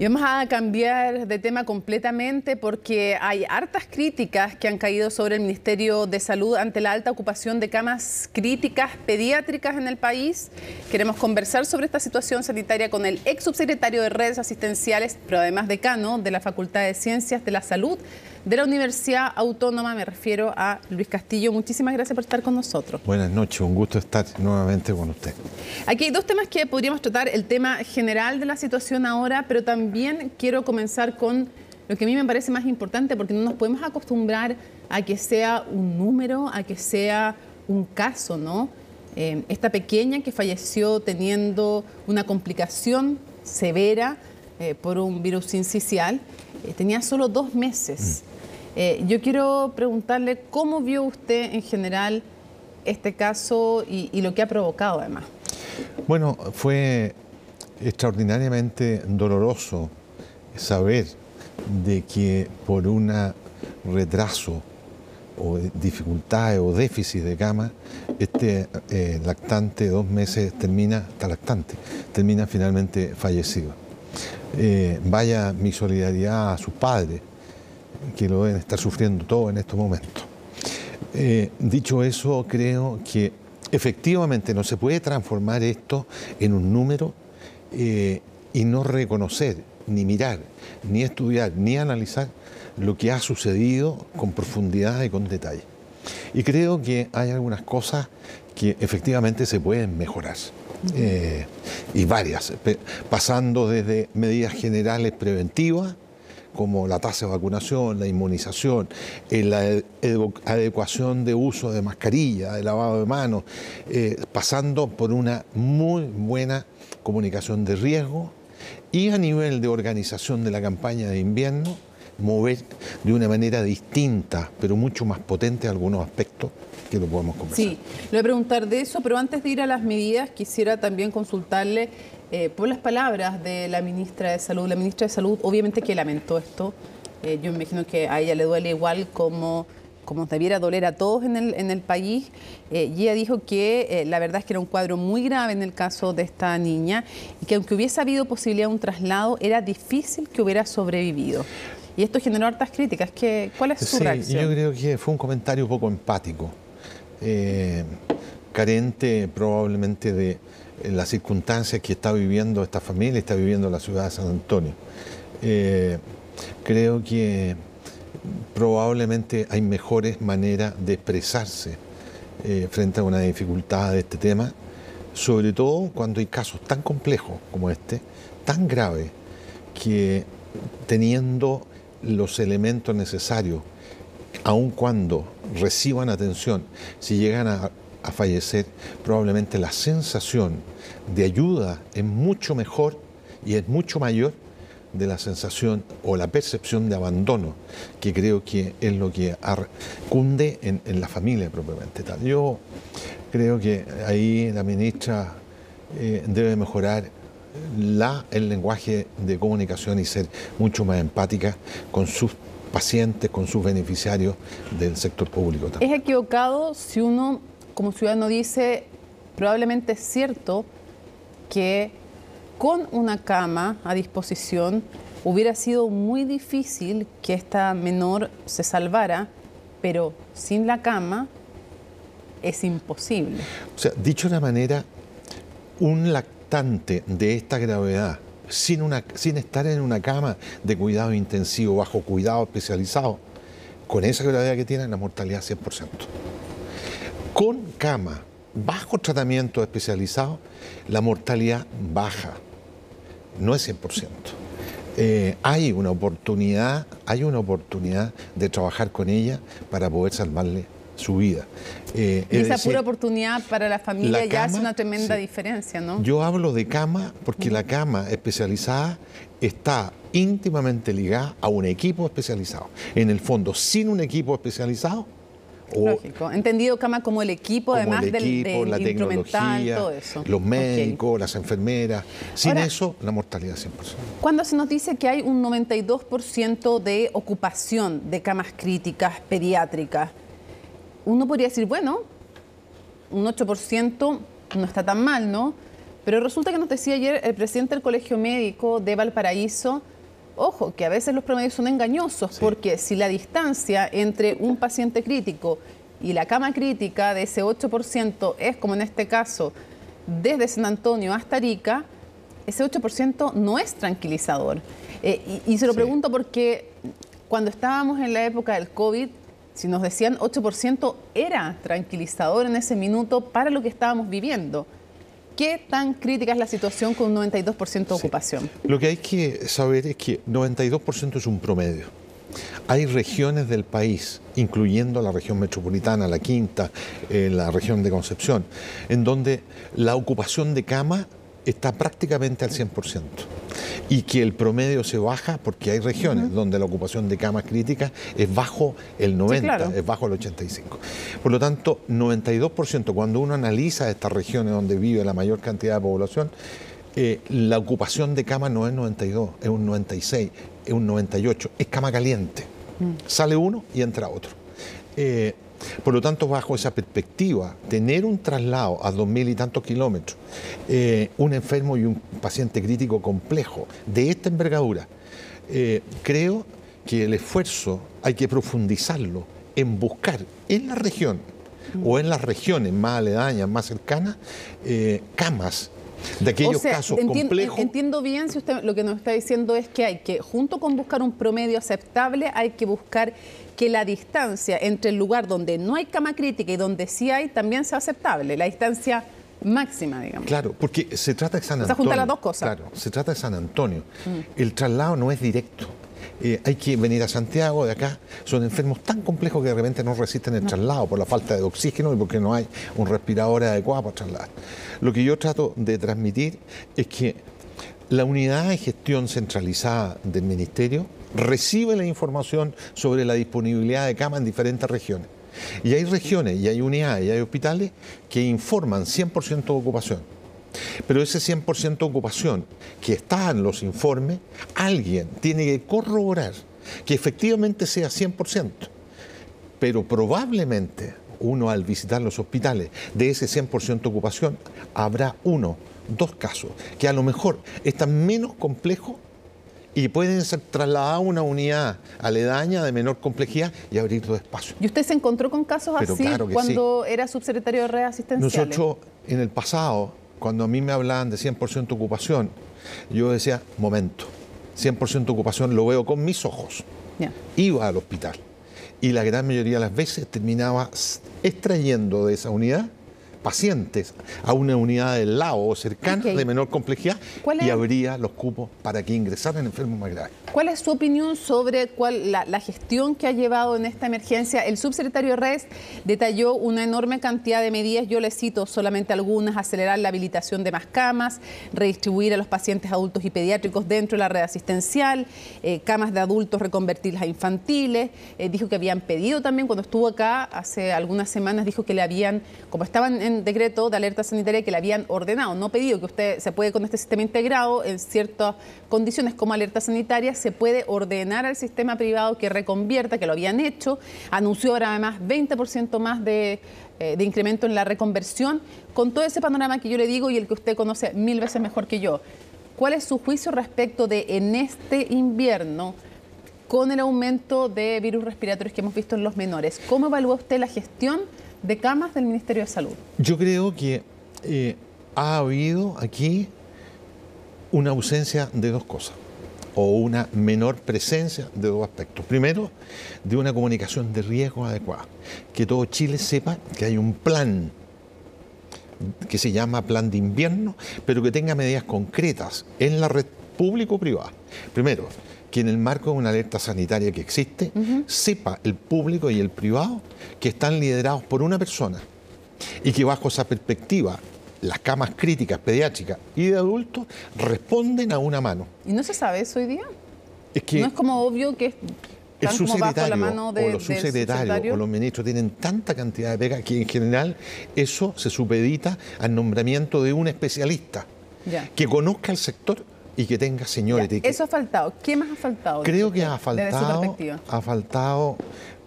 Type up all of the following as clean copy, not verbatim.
Y vamos a cambiar de tema completamente porque hay hartas críticas que han caído sobre el Ministerio de Salud ante la alta ocupación de camas críticas pediátricas en el país. Queremos conversar sobre esta situación sanitaria con el ex subsecretario de Redes Asistenciales, pero además decano de la Facultad de Ciencias de la Salud de la Universidad Autónoma, me refiero a Luis Castillo. Muchísimas gracias por estar con nosotros. Buenas noches, un gusto estar nuevamente con usted. Aquí hay dos temas que podríamos tratar, el tema general de la situación ahora, pero también quiero comenzar con lo que a mí me parece más importante, porque no nos podemos acostumbrar a que sea un número, a que sea un caso, ¿no? Esta pequeña que falleció teniendo una complicación severa por un virus sincicial, tenía solo 2 meses. Yo quiero preguntarle cómo vio usted en general este caso y lo que ha provocado además. Bueno, fue extraordinariamente doloroso saber de que por un retraso o dificultades o déficit de cama, este lactante de 2 meses termina finalmente fallecido. Vaya mi solidaridad a sus padres, que lo deben estar sufriendo todo en estos momentos. Dicho eso, creo que efectivamente no se puede transformar esto en un número y no reconocer, ni mirar, ni estudiar, ni analizar lo que ha sucedido con profundidad y con detalle. Y creo que hay algunas cosas que efectivamente se pueden mejorar. Y varias, pasando desde medidas generales preventivas, como la tasa de vacunación, la inmunización, la adecuación de uso de mascarilla, de lavado de manos, pasando por una muy buena comunicación de riesgo y a nivel de organización de la campaña de invierno, mover de una manera distinta, pero mucho más potente algunos aspectos que lo podemos conversar. Sí, le voy a preguntar de eso, pero antes de ir a las medidas, quisiera también consultarle por las palabras de la ministra de Salud. La ministra de Salud obviamente que lamentó esto. Yo me imagino que a ella le duele igual como debiera doler a todos en el país. Y ella dijo que la verdad es que era un cuadro muy grave en el caso de esta niña y que aunque hubiese habido posibilidad de un traslado, era difícil que hubiera sobrevivido. Y esto generó hartas críticas. ¿Cuál es su reacción? Yo creo que fue un comentario poco empático, carente probablemente de las circunstancias que está viviendo esta familia, está viviendo la ciudad de San Antonio. Creo que probablemente hay mejores maneras de expresarse frente a una dificultad de este tema, sobre todo cuando hay casos tan complejos como este, tan graves, que teniendo los elementos necesarios, aun cuando reciban atención, si llegan a fallecer, probablemente la sensación de ayuda es mucho mejor y es mucho mayor de la sensación o la percepción de abandono, que creo que es lo que cunde en la familia propiamente tal. Yo creo que ahí la ministra debe mejorar el lenguaje de comunicación y ser mucho más empática con sus pacientes, con sus beneficiarios del sector público también. ¿Es equivocado si uno como ciudadano dice, probablemente es cierto que con una cama a disposición hubiera sido muy difícil que esta menor se salvara, pero sin la cama es imposible? O sea, dicho de una manera, un lactante de esta gravedad, sin estar en una cama de cuidado intensivo, bajo cuidado especializado, con esa gravedad que tiene, la mortalidad es 100%. Con cama, bajo tratamiento especializado, la mortalidad baja, no es 100%. Hay una oportunidad de trabajar con ella para poder salvarle su vida. Y esa pura oportunidad para la familia ya hace una tremenda diferencia, ¿no? Yo hablo de cama porque la cama especializada está íntimamente ligada a un equipo especializado. En el fondo, sin un equipo especializado, lógico. Entendido cama como el equipo, además del la tecnología, todo eso. Los médicos, las enfermeras. Sin eso, la mortalidad es 100%. Cuando se nos dice que hay un 92% de ocupación de camas críticas pediátricas, uno podría decir, bueno, un 8% no está tan mal, ¿no? Pero resulta que nos decía ayer el presidente del Colegio Médico de Valparaíso, ojo, que a veces los promedios son engañosos, porque si la distancia entre un paciente crítico y la cama crítica de ese 8% es, como en este caso, desde San Antonio hasta Arica, ese 8% no es tranquilizador. Y se lo pregunto porque cuando estábamos en la época del COVID, si nos decían 8% era tranquilizador en ese minuto para lo que estábamos viviendo. ¿Qué tan crítica es la situación con un 92% de ocupación? Lo que hay que saber es que 92% es un promedio. Hay regiones del país, incluyendo la región metropolitana, la Quinta, la región de Concepción, en donde la ocupación de cama está prácticamente al 100%. Y que el promedio se baja porque hay regiones donde la ocupación de camas críticas es bajo el 90%, sí, claro, es bajo el 85%. Por lo tanto, 92%, cuando uno analiza estas regiones donde vive la mayor cantidad de población, la ocupación de cama no es 92, es un 96, es un 98, es cama caliente. Sale uno y entra otro. Por lo tanto, bajo esa perspectiva, tener un traslado a 2000 y tantos kilómetros, un enfermo y un paciente crítico complejo de esta envergadura, creo que el esfuerzo hay que profundizarlo en buscar en la región o en las regiones más aledañas, más cercanas, camas de aquellos casos complejos. Entiendo bien si usted lo que nos está diciendo es que hay que, junto con buscar un promedio aceptable, hay que buscar que la distancia entre el lugar donde no hay cama crítica y donde sí hay también sea aceptable, la distancia máxima, digamos. Claro, porque se trata de San Antonio. O sea, juntar las dos cosas. Claro, se trata de San Antonio. El traslado no es directo. Hay que venir a Santiago, de acá. Son enfermos tan complejos que de repente no resisten el traslado por la falta de oxígeno y porque no hay un respirador adecuado para trasladar. Lo que yo trato de transmitir es que la unidad de gestión centralizada del Ministerio recibe la información sobre la disponibilidad de cama en diferentes regiones. Y hay regiones, y hay unidades, y hay hospitales que informan 100% de ocupación. Pero ese 100% de ocupación que está en los informes, alguien tiene que corroborar que efectivamente sea 100%. Pero probablemente uno al visitar los hospitales de ese 100% de ocupación habrá uno, dos casos que a lo mejor están menos complejos y pueden ser trasladados a una unidad aledaña de menor complejidad y abrir dos espacios. ¿Y usted se encontró con casos así claro cuando era subsecretario de redes asistenciales? Nosotros en el pasado, cuando a mí me hablaban de 100% de ocupación, yo decía, momento, 100% de ocupación lo veo con mis ojos. Iba al hospital y la gran mayoría de las veces terminaba extrayendo de esa unidad pacientes a una unidad del lado o cercana de menor complejidad y abría los cupos para que ingresaran enfermos más graves. ¿Cuál es su opinión sobre la gestión que ha llevado en esta emergencia? El subsecretario Reyes detalló una enorme cantidad de medidas, yo le cito solamente algunas: acelerar la habilitación de más camas, redistribuir a los pacientes adultos y pediátricos dentro de la red asistencial, camas de adultos reconvertirlas a infantiles. Dijo que habían pedido también, cuando estuvo acá hace algunas semanas, dijo que le habían, como estaban en decreto de alerta sanitaria, que le habían ordenado, no pedido, que usted se puede con este sistema integrado en ciertas condiciones como alerta sanitaria, se puede ordenar al sistema privado que reconvierta, que lo habían hecho. Anunció ahora además 20% más de incremento en la reconversión. Con todo ese panorama que yo le digo y el que usted conoce 1000 veces mejor que yo, ¿cuál es su juicio respecto de en este invierno, con el aumento de virus respiratorios que hemos visto en los menores, cómo evalúa usted la gestión de camas del Ministerio de Salud? Yo creo que ha habido aquí una ausencia de dos cosas, o una menor presencia de dos aspectos. Primero, de una comunicación de riesgo adecuada. Que todo Chile sepa que hay un plan que se llama plan de invierno, pero que tenga medidas concretas en la red público-privada. Primero, que en el marco de una alerta sanitaria que existe, sepa el público y el privado que están liderados por una persona y que bajo esa perspectiva las camas críticas, pediátricas y de adultos responden a una mano. ¿Y no se sabe eso hoy día? Es que no es como obvio que el subsecretario o los subsecretarios o los ministros tienen tanta cantidad de pega que en general eso se supedita al nombramiento de un especialista que conozca el sector y que tenga seniority. Eso ha faltado. ¿Qué más ha faltado? Creo que ha faltado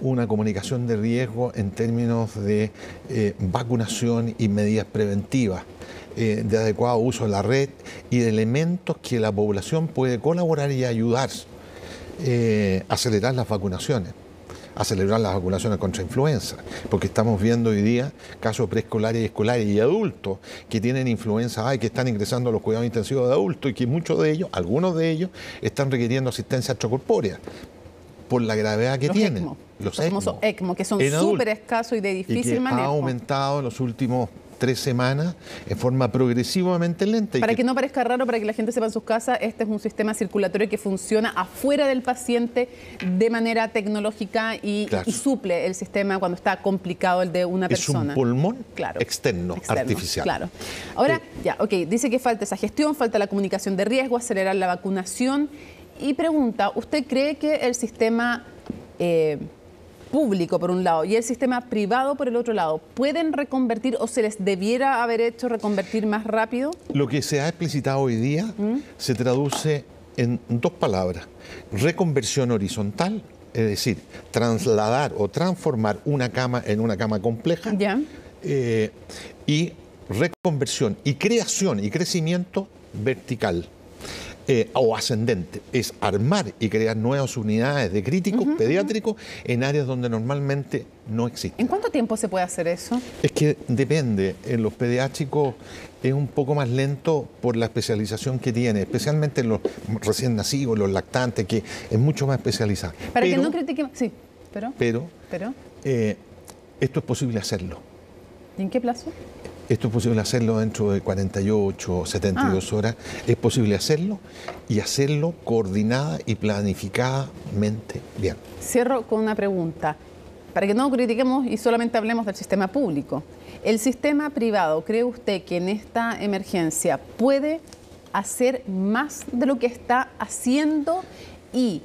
una comunicación de riesgo en términos de vacunación y medidas preventivas. de adecuado uso de la red y de elementos que la población puede colaborar y ayudar a acelerar las vacunaciones. Acelerar las vacunaciones contra influenza, porque estamos viendo hoy día casos preescolares y escolares y adultos que tienen influenza A y que están ingresando a los cuidados intensivos de adultos y que muchos de ellos, algunos de ellos, están requiriendo asistencia extracorpórea por la gravedad que tienen. Los famosos ECMO, que son súper escasos y de difícil manejo. Ha aumentado en los últimos 3 semanas en forma progresivamente lenta. Para que no parezca raro, para que la gente sepa en sus casas, este es un sistema circulatorio que funciona afuera del paciente de manera tecnológica y suple el sistema cuando está complicado el de una persona. Es un pulmón externo, artificial. Claro. Ahora, dice que falta esa gestión, falta la comunicación de riesgo, acelerar la vacunación. Y pregunta, ¿usted cree que el sistema público por un lado y el sistema privado por el otro lado pueden reconvertir o se les debiera haber hecho reconvertir más rápido? Lo que se ha explicitado hoy día se traduce en 2 palabras: reconversión horizontal, es decir, trasladar o transformar una cama en una cama compleja, y reconversión y creación y crecimiento vertical. O ascendente, es armar y crear nuevas unidades de críticos pediátricos en áreas donde normalmente no existen. ¿En cuánto tiempo se puede hacer eso? Es que depende. En los pediátricos es un poco más lento por la especialización que tiene, especialmente en los recién nacidos, los lactantes, que es mucho más especializado. Para que no critiquemos... Sí, pero esto es posible hacerlo. ¿Y en qué plazo? Esto es posible hacerlo dentro de 48 o 72 horas. Es posible hacerlo y hacerlo coordinada y planificadamente bien. Cierro con una pregunta. Para que no critiquemos y solamente hablemos del sistema público. ¿El sistema privado, cree usted que en esta emergencia puede hacer más de lo que está haciendo? Y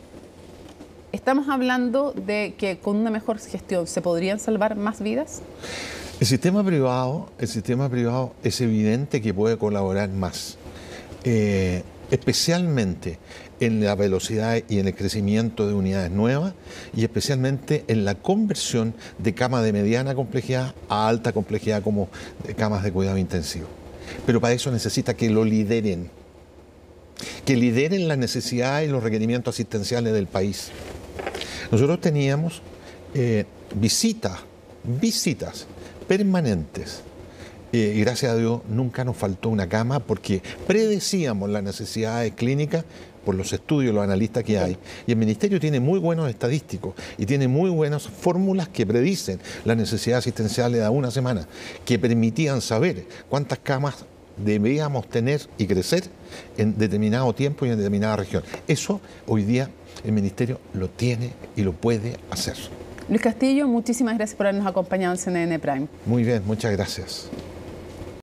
estamos hablando de que con una mejor gestión se podrían salvar más vidas. El sistema privado es evidente que puede colaborar más, especialmente en la velocidad y en el crecimiento de unidades nuevas y especialmente en la conversión de camas de mediana complejidad a alta complejidad como camas de cuidado intensivo. Pero para eso necesita que lo lideren, las necesidades y los requerimientos asistenciales del país. Nosotros teníamos visitas permanentes. Y gracias a Dios nunca nos faltó una cama porque predecíamos las necesidades clínicas por los estudios, los analistas que hay. Y el Ministerio tiene muy buenos estadísticos y tiene muy buenas fórmulas que predicen las necesidades asistenciales a una semana, que permitían saber cuántas camas debíamos tener y crecer en determinado tiempo y en determinada región. Eso hoy día el Ministerio lo tiene y lo puede hacer. Luis Castillo, muchísimas gracias por habernos acompañado en CNN Prime. Muy bien, muchas gracias.